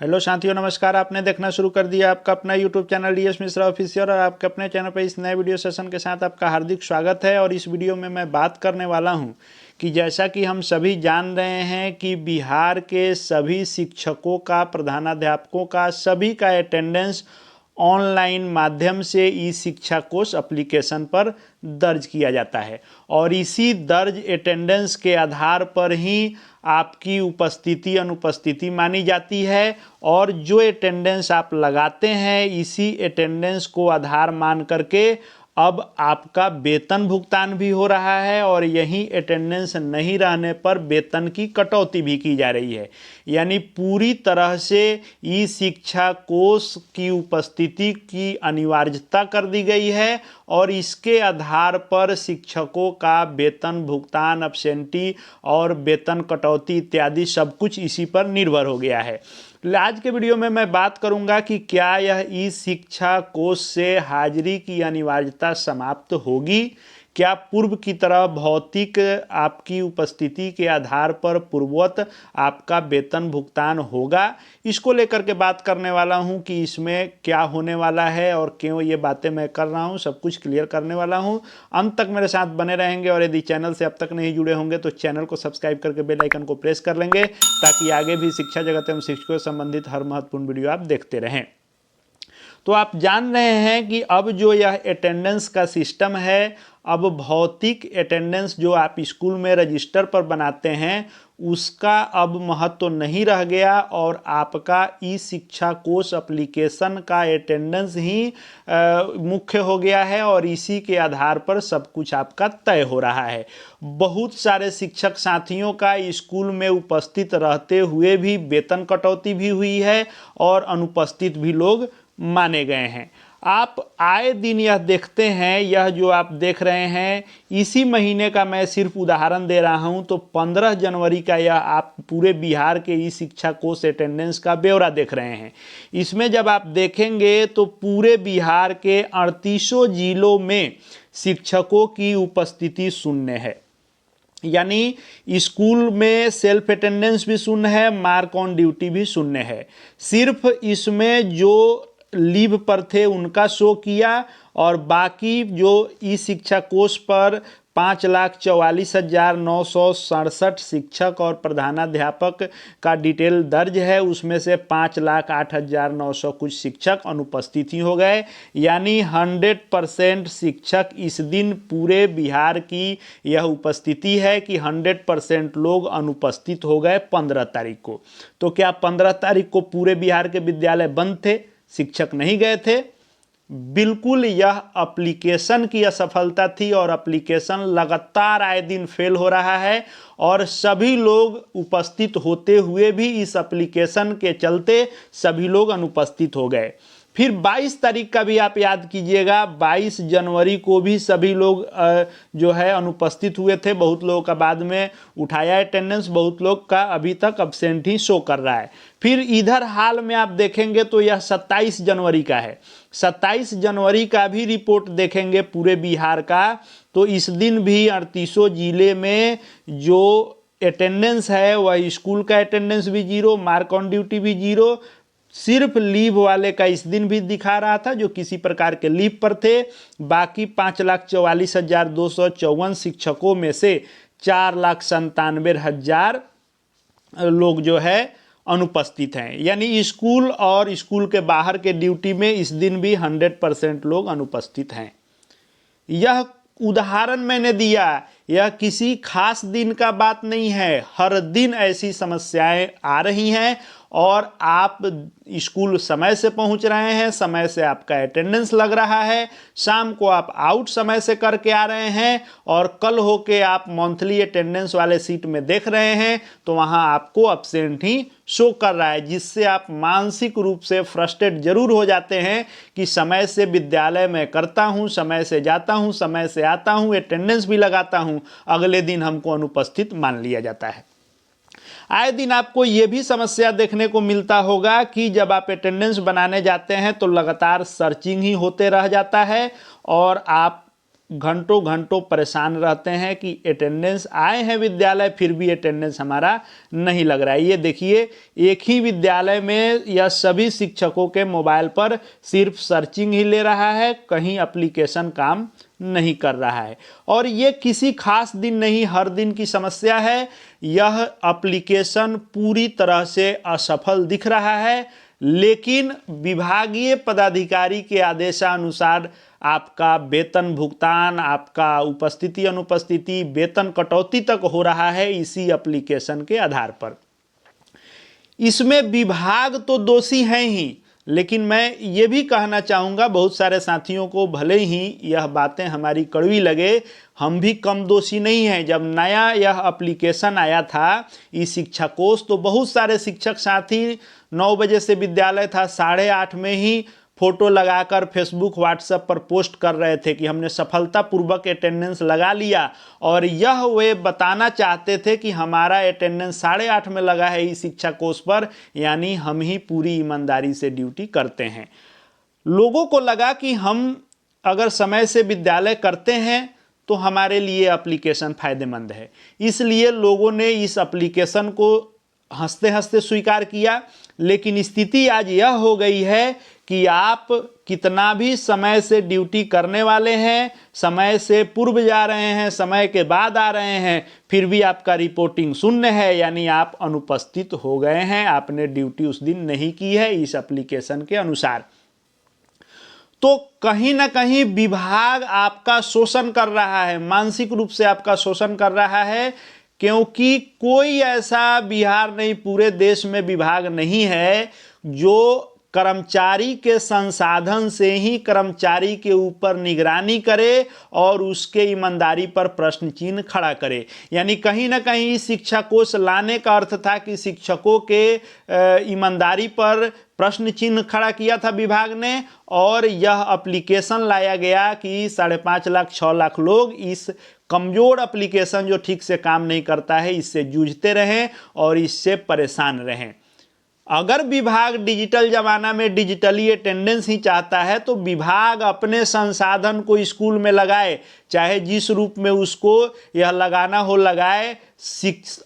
Hello साथियों, नमस्कार। आपने देखना शुरू कर दिया आपका अपना YouTube channel DS Mishra official और आपके अपने चैनल पर इस नए वीडियो सेशन के साथ आपका हार्दिक स्वागत है। और इस वीडियो में मैं बात करने वाला हूं कि जैसा कि हम सभी जान रहे हैं कि बिहार के सभी शिक्षकों का, प्रधानाध्यापकों का, सभी का अटेंडेंस ऑनलाइन माध्यम से ई शिक्षा कोष एप्लीकेशन पर दर्ज किया जाता है और इसी दर्ज अटेंडेंस के आधार पर ही आपकी उपस्थिति अनुपस्थिति मानी जाती है। और जो अटेंडेंस आप लगाते हैं, इसी अटेंडेंस को आधार मान करके अब आपका वेतन भुगतान भी हो रहा है और यही अटेंडेंस नहीं रहने पर वेतन की कटौती भी की जा रही है। यानी पूरी तरह से ई शिक्षा कोष की उपस्थिति की अनिवार्यता कर दी गई है और इसके आधार पर शिक्षकों का वेतन भुगतान, एब्सेंटी और वेतन कटौती इत्यादि सब कुछ इसी पर निर्भर हो गया है। आज के वीडियो में मैं बात करूंगा कि क्या यह ई शिक्षा कोष से हाजिरी की अनिवार्यता समाप्त होगी, क्या पूर्व की तरह भौतिक आपकी उपस्थिति के आधार पर पूर्ववत आपका वेतन भुगतान होगा। इसको लेकर के बात करने वाला हूं कि इसमें क्या होने वाला है और क्यों ये बातें मैं कर रहा हूं, सब कुछ क्लियर करने वाला हूं। अंत तक मेरे साथ बने रहेंगे और यदि चैनल से अब तक नहीं जुड़े होंगे तो चैनल को सब्सक्राइब करके बेल आइकन को प्रेस कर लेंगे ताकि आगे भी शिक्षा जगत एवं शिक्षकों से संबंधित हर महत्वपूर्ण वीडियो आप देखते रहें। तो आप जान रहे हैं कि अब जो यह अटेंडेंस का सिस्टम है, अब भौतिक अटेंडेंस जो आप स्कूल में रजिस्टर पर बनाते हैं उसका अब महत्व तो नहीं रह गया और आपका ई शिक्षा कोष एप्लीकेशन का अटेंडेंस ही मुख्य हो गया है और इसी के आधार पर सब कुछ आपका तय हो रहा है। बहुत सारे शिक्षक साथियों का स्कूल में उपस्थित रहते हुए भी वेतन कटौती भी हुई है और अनुपस्थित भी लोग माने गए हैं। आप आए दिन यह देखते हैं, यह जो आप देख रहे हैं इसी महीने का मैं सिर्फ उदाहरण दे रहा हूं तो 15 जनवरी का यह आप पूरे बिहार के ई शिक्षा कोष अटेंडेंस का ब्यौरा देख रहे हैं। इसमें जब आप देखेंगे तो पूरे बिहार के 38 जिलों में शिक्षकों की उपस्थिति शून्य है। यानी स्कूल में सेल्फ अटेंडेंस भी शून्य है, मार्क ऑन ड्यूटी भी शून्य है। सिर्फ इसमें जो लीव पर थे उनका शो किया और बाकी जो ई शिक्षा कोष पर 5,44,967 शिक्षक और प्रधानाध्यापक का डिटेल दर्ज है, उसमें से 5,08,900 कुछ शिक्षक अनुपस्थित ही हो गए। यानी 100% शिक्षक इस दिन पूरे बिहार की यह उपस्थिति है कि 100% लोग अनुपस्थित हो गए 15 तारीख को। तो क्या 15 तारीख को पूरे बिहार के विद्यालय बंद थे, शिक्षक नहीं गए थे? बिल्कुल, यह एप्लीकेशन की असफलता थी और एप्लीकेशन लगातार आए दिन फेल हो रहा है और सभी लोग उपस्थित होते हुए भी इस एप्लीकेशन के चलते सभी लोग अनुपस्थित हो गए। फिर 22 तारीख का भी आप याद कीजिएगा, 22 जनवरी को भी सभी लोग जो है अनुपस्थित हुए थे। बहुत लोगों का बाद में उठाया अटेंडेंस, बहुत लोग का अभी तक एब्सेंट ही शो कर रहा है। फिर इधर हाल में आप देखेंगे तो यह 27 जनवरी का है। 27 जनवरी का भी रिपोर्ट देखेंगे पूरे बिहार का तो इस दिन भी 38 जिले में जो अटेंडेंस है वह स्कूल का अटेंडेंस भी जीरो, मार्क ऑन ड्यूटी भी जीरो। सिर्फ लीव वाले का इस दिन भी दिखा रहा था जो किसी प्रकार के लीव पर थे। बाकी 5,44,254 शिक्षकों में से 4,97,000 लोग जो है अनुपस्थित हैं। यानी स्कूल और स्कूल के बाहर के ड्यूटी में इस दिन भी 100% लोग अनुपस्थित हैं। यह उदाहरण मैंने दिया, यह किसी खास दिन का बात नहीं है। हर दिन ऐसी समस्याएं आ रही हैं और आप स्कूल समय से पहुंच रहे हैं, समय से आपका अटेंडेंस लग रहा है, शाम को आप आउट समय से करके आ रहे हैं और कल होके आप मंथली अटेंडेंस वाले सीट में देख रहे हैं तो वहां आपको एब्सेंट ही शो कर रहा है, जिससे आप मानसिक रूप से फ्रस्ट्रेट जरूर हो जाते हैं कि समय से विद्यालय में करता हूं, समय से जाता हूं, समय से आता हूं, अटेंडेंस भी लगाता हूं, अगले दिन हमको अनुपस्थित मान लिया जाता है। आए दिन आपको यह भी समस्या देखने को मिलता होगा कि जब आप अटेंडेंस बनाने जाते हैं तो लगातार सर्चिंग ही होते रह जाता है और आप घंटों घंटों परेशान रहते हैं कि अटेंडेंस आए हैं विद्यालय, फिर भी अटेंडेंस हमारा नहीं लग रहा है। ये देखिए, एक ही विद्यालय में यह सभी शिक्षकों के मोबाइल पर सिर्फ सर्चिंग ही ले रहा है, कहीं एप्लीकेशन काम नहीं कर रहा है। और ये किसी खास दिन नहीं, हर दिन की समस्या है। यह एप्लीकेशन पूरी तरह से असफल दिख रहा है, लेकिन विभागीय पदाधिकारी के आदेशानुसार आपका वेतन भुगतान, आपका उपस्थिति अनुपस्थिति, वेतन कटौती तक हो रहा है इसी एप्लीकेशन के आधार पर। इसमें विभाग तो दोषी है ही, लेकिन मैं ये भी कहना चाहूँगा बहुत सारे साथियों को, भले ही यह बातें हमारी कड़वी लगे, हम भी कम दोषी नहीं हैं। जब नया यह एप्लीकेशन आया था ई शिक्षा कोष, तो बहुत सारे शिक्षक साथी 9 बजे से विद्यालय था, 8:30 में ही फोटो लगाकर फेसबुक व्हाट्सएप पर पोस्ट कर रहे थे कि हमने सफलतापूर्वक अटेंडेंस लगा लिया। और यह वे बताना चाहते थे कि हमारा अटेंडेंस 8:30 में लगा है इस शिक्षा कोष पर, यानी हम ही पूरी ईमानदारी से ड्यूटी करते हैं। लोगों को लगा कि हम अगर समय से विद्यालय करते हैं तो हमारे लिए एप्लीकेशन फ़ायदेमंद है, इसलिए लोगों ने इस एप्लीकेशन को हंसते हंसते स्वीकार किया। लेकिन स्थिति आज यह हो गई है कि आप कितना भी समय से ड्यूटी करने वाले हैं, समय से पूर्व जा रहे हैं, समय के बाद आ रहे हैं, फिर भी आपका रिपोर्टिंग शून्य है, यानी आप अनुपस्थित हो गए हैं, आपने ड्यूटी उस दिन नहीं की है इस एप्लीकेशन के अनुसार। तो कहीं ना कहीं विभाग आपका शोषण कर रहा है, मानसिक रूप से आपका शोषण कर रहा है, क्योंकि कोई ऐसा बिहार नहीं, पूरे देश में विभाग नहीं है जो कर्मचारी के संसाधन से ही कर्मचारी के ऊपर निगरानी करे और उसके ईमानदारी पर प्रश्न चिन्ह खड़ा करे। यानी कहीं ना कहीं शिक्षा कोष लाने का अर्थ था कि शिक्षकों के ईमानदारी पर प्रश्न चिन्ह खड़ा किया था विभाग ने, और यह एप्लीकेशन लाया गया कि 5.5 लाख 6 लाख लोग इस कमज़ोर एप्लीकेशन जो ठीक से काम नहीं करता है इससे जूझते रहें और इससे परेशान रहें। अगर विभाग डिजिटल ज़माना में डिजिटली अटेंडेंस ही चाहता है तो विभाग अपने संसाधन को स्कूल में लगाए, चाहे जिस रूप में उसको यह लगाना हो लगाए।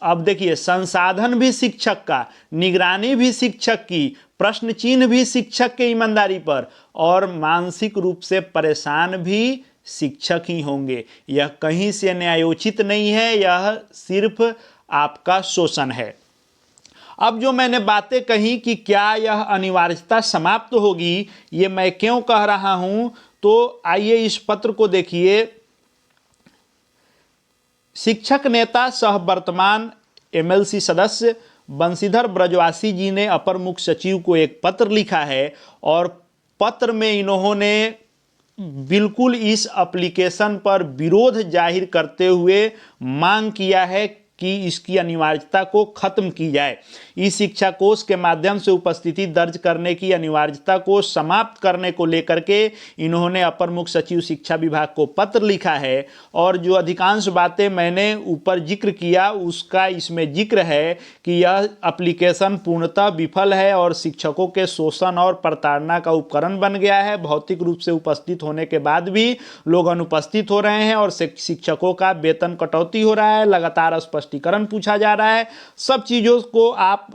अब देखिए, संसाधन भी शिक्षक का, निगरानी भी शिक्षक की, प्रश्न चिन्ह भी शिक्षक के ईमानदारी पर, और मानसिक रूप से परेशान भी शिक्षक ही होंगे। यह कहीं से न्यायोचित नहीं है, यह सिर्फ आपका शोषण है। अब जो मैंने बातें कही कि क्या यह अनिवार्यता समाप्त होगी, ये मैं क्यों कह रहा हूं, तो आइए इस पत्र को देखिए। शिक्षक नेता सह वर्तमान MLC सदस्य बंशीधर ब्रजवासी जी ने अपर मुख्य सचिव को एक पत्र लिखा है, और पत्र में इन्होंने बिल्कुल इस एप्लीकेशन पर विरोध जाहिर करते हुए मांग किया है कि इसकी अनिवार्यता को खत्म की जाए। इस शिक्षा कोष के माध्यम से उपस्थिति दर्ज करने की अनिवार्यता को समाप्त करने को लेकर के इन्होंने अपर मुख्य सचिव शिक्षा विभाग को पत्र लिखा है, और जो अधिकांश बातें मैंने ऊपर जिक्र किया उसका इसमें जिक्र है कि यह एप्लीकेशन पूर्णतः विफल है और शिक्षकों के शोषण और प्रताड़ना का उपकरण बन गया है। भौतिक रूप से उपस्थित होने के बाद भी लोग अनुपस्थित हो रहे हैं और शिक्षकों का वेतन कटौती हो रहा है, लगातार स्पष्टीकरण पूछा जा रहा है। सब चीज़ों को आप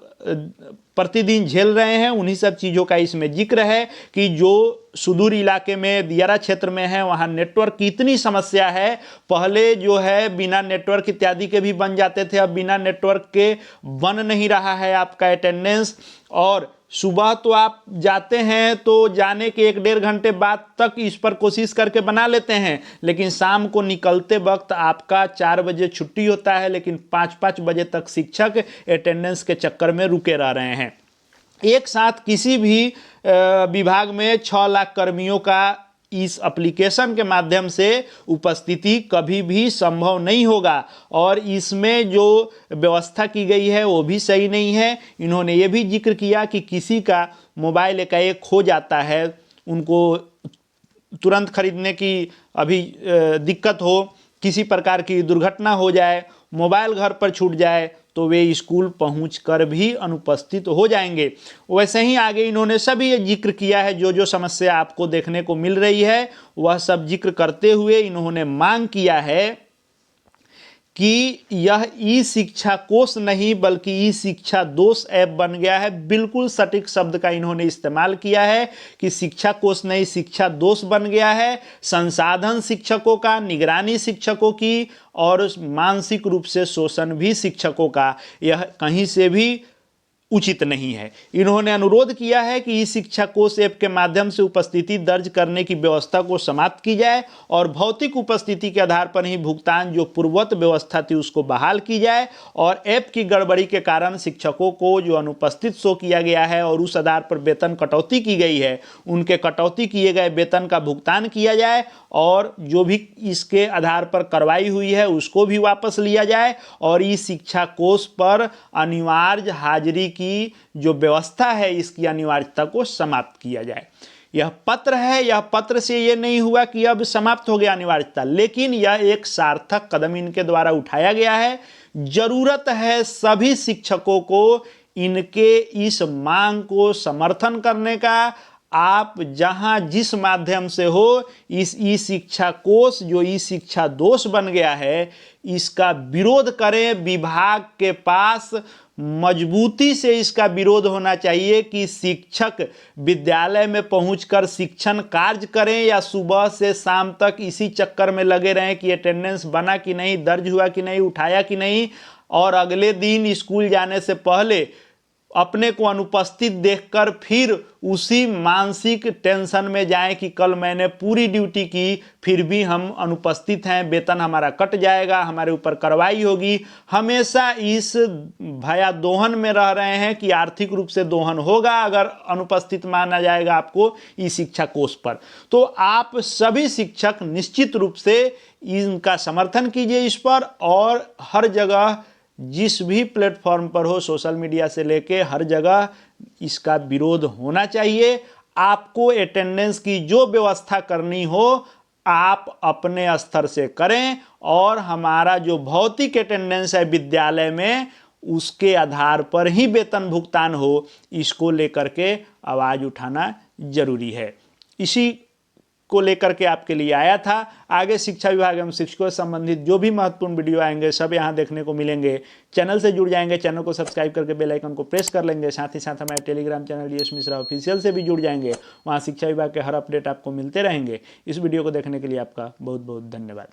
प्रतिदिन झेल रहे हैं। उन्हीं सब चीज़ों का इसमें जिक्र है कि जो सुदूर इलाके में दियारा क्षेत्र में है वहाँ नेटवर्क की इतनी समस्या है। पहले जो है बिना नेटवर्क इत्यादि के भी बन जाते थे, अब बिना नेटवर्क के बन नहीं रहा है आपका अटेंडेंस। और सुबह तो आप जाते हैं तो जाने के 1-1.5 घंटे बाद तक इस पर कोशिश करके बना लेते हैं, लेकिन शाम को निकलते वक्त आपका 4 बजे छुट्टी होता है, लेकिन 5-5 बजे तक शिक्षक अटेंडेंस के चक्कर में रुके रह रहे हैं। एक साथ किसी भी विभाग में 6 लाख कर्मियों का इस एप्लीकेशन के माध्यम से उपस्थिति कभी भी संभव नहीं होगा, और इसमें जो व्यवस्था की गई है वो भी सही नहीं है। इन्होंने ये भी जिक्र किया कि किसी का मोबाइल एकाएक खो जाता है, उनको तुरंत खरीदने की अभी दिक्कत हो, किसी प्रकार की दुर्घटना हो जाए, मोबाइल घर पर छूट जाए तो वे स्कूल पहुंचकर भी अनुपस्थित हो जाएंगे। वैसे ही आगे इन्होंने सभी ये जिक्र किया है, जो जो समस्या आपको देखने को मिल रही है वह सब जिक्र करते हुए इन्होंने मांग किया है कि यह ई शिक्षा कोष नहीं बल्कि ई शिक्षा दोष ऐप बन गया है। बिल्कुल सटीक शब्द का इन्होंने इस्तेमाल किया है कि शिक्षा कोष नहीं, शिक्षा दोष बन गया है। संसाधन शिक्षकों का, निगरानी शिक्षकों की और मानसिक रूप से शोषण भी शिक्षकों का, यह कहीं से भी उचित नहीं है। इन्होंने अनुरोध किया है कि ई शिक्षा कोष ऐप के माध्यम से उपस्थिति दर्ज करने की व्यवस्था को समाप्त की जाए और भौतिक उपस्थिति के आधार पर ही भुगतान जो पूर्ववत व्यवस्था थी उसको बहाल की जाए और ऐप की गड़बड़ी के कारण शिक्षकों को जो अनुपस्थित शो किया गया है और उस आधार पर वेतन कटौती की गई है, उनके कटौती किए गए वेतन का भुगतान किया जाए और जो भी इसके आधार पर कार्रवाई हुई है उसको भी वापस लिया जाए और ई शिक्षा कोष पर अनिवार्य हाजिरी की जो व्यवस्था है इसकी अनिवार्यता को समाप्त किया जाए। यह पत्र है, यह पत्र से यह नहीं हुआ कि अब समाप्त हो गया अनिवार्यता, लेकिन यह एक सार्थक कदम इनके द्वारा उठाया गया है। जरूरत है सभी शिक्षकों को इनके इस मांग को समर्थन करने का। आप जहां जिस माध्यम से हो इस ई शिक्षा कोष जो ई शिक्षा दोष बन गया है इसका विरोध करें। विभाग के पास मजबूती से इसका विरोध होना चाहिए कि शिक्षक विद्यालय में पहुंचकर शिक्षण कार्य करें या सुबह से शाम तक इसी चक्कर में लगे रहें कि अटेंडेंस बना कि नहीं, दर्ज हुआ कि नहीं, उठाया कि नहीं, और अगले दिन स्कूल जाने से पहले अपने को अनुपस्थित देखकर फिर उसी मानसिक टेंशन में जाएं कि कल मैंने पूरी ड्यूटी की फिर भी हम अनुपस्थित हैं, वेतन हमारा कट जाएगा, हमारे ऊपर कार्रवाई होगी। हमेशा इस भयादोहन में रह रहे हैं कि आर्थिक रूप से दोहन होगा अगर अनुपस्थित माना जाएगा आपको ई शिक्षा कोष पर। तो आप सभी शिक्षक निश्चित रूप से इनका समर्थन कीजिए इस पर, और हर जगह जिस भी प्लेटफॉर्म पर हो, सोशल मीडिया से लेके हर जगह इसका विरोध होना चाहिए। आपको अटेंडेंस की जो व्यवस्था करनी हो आप अपने स्तर से करें और हमारा जो भौतिक अटेंडेंस है विद्यालय में उसके आधार पर ही वेतन भुगतान हो, इसको लेकर के आवाज़ उठाना जरूरी है। इसी को लेकर के आपके लिए आया था। आगे शिक्षा विभाग एवं शिक्षकों से संबंधित जो भी महत्वपूर्ण वीडियो आएंगे सब यहाँ देखने को मिलेंगे। चैनल से जुड़ जाएंगे, चैनल को सब्सक्राइब करके बेल आइकन को प्रेस कर लेंगे। साथ ही साथ हमारे Telegram channel DS Mishra official से भी जुड़ जाएंगे, वहाँ शिक्षा विभाग के हर अपडेट आपको मिलते रहेंगे। इस वीडियो को देखने के लिए आपका बहुत बहुत धन्यवाद।